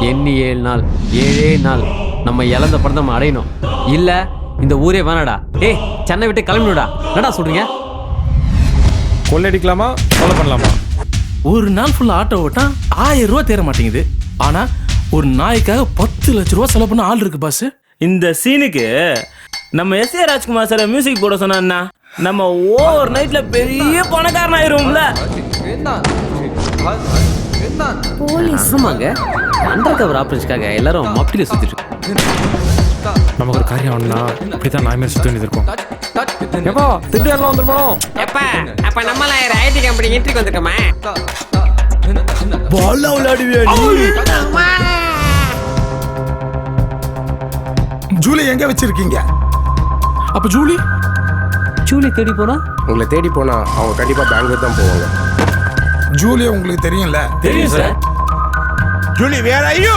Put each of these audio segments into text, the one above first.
எண்ணி 7 நாள் 7 நாள் நம்ம இழந்த படம் நம்ம அடையணும். இல்ல இந்த ஊரே வேணாடா. டேய் சென்னை விட்டு கிளம்பிடுடா. என்னடா சொல்றீங்க? கொள்ளடிக்கலாமா கொலை பண்ணலாமா? ஒரு நாள் ஃபுல்லா ஆட்டோ ஓட்டா 1000 ரூபா தேர மாட்டேங்குது. ஆனா ஒரு நாய்க்காக 10 லட்ச ரூபா செலவு பண்ண ஆள் இருக்கு பாஸ். இந்த சீனுக்கு நம்ம எஸ்.ஏ. ராஜ்குமார் சார் மியூசிக் போட சொன்னா நம்ம ஓவர் நைட்ல பெரிய பணக்காரன் ஆயிருவோம்ல. ஆமாங்க, அண்டர் கவர் ஆபரேஷனுக்காக எல்லாரும் மப்டில சுத்திட்டு நமக்கு ஒரு காரியம் ஆகணும்னா இப்படிதான் நாய் மாதிரி சுத்த வேண்டியது இருக்கும். எப்பா திண்டியெல்லாம் வந்துருப்போம். எப்பா அப்ப நம்மள ஐடி கம்பெனி என்ட்ரிக்கு வந்திருக்கோமா? பால் விளையாடுவியா நீ? ஜூலி எங்க வச்சிருக்கீங்க? அப்ப ஜூலி தேடி போனா உங்களை தேடி போனா அவங்க கண்டிப்பா பெங்களூர் தான் போவாங்க. ஜூலி உங்களுக்கு தெரியும்ல? தெரியும் சார். ஜூலி வேற ஐயோ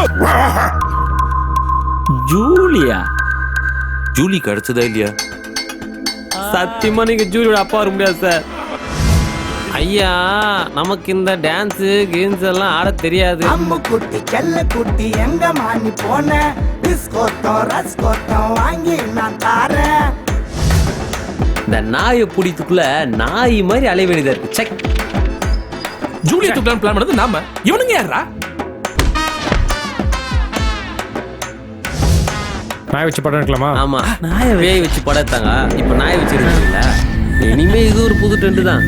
ஜூலியா? ஜூலி கிடைச்சதா இல்லையா? சத்தியமா நீங்க ஜூலியோட அப்பா வர முடியாது சார். ஐயா நமக்கு இந்த டான்ஸ் கேம்ஸ் எல்லாம் ஆட தெரியாது. அம்மு குட்டி செல்ல குட்டி எங்க மாணி போன பிஸ்கோத்தம் ரஸ்கோத்தம் வாங்கி நான் தாரேன். இந்த நாயை பிடித்துக்குள்ள நாய் மாதிரி அலைய வேண்டியதா இருக்கு. செக். ஜூலியை தூக்கலாம் பிளான் பண்ணது நாம. இவனுங்க யாரா? நாய் வச்சு படம் எடுக்கலாமா? ஆமா, நாயை வேக வச்சு படம் எடுத்தாங்க. இப்ப நாயை வச்சு இருக்கீங்களா? இனிமே இது ஒரு புது ட்ரெண்ட் தான்.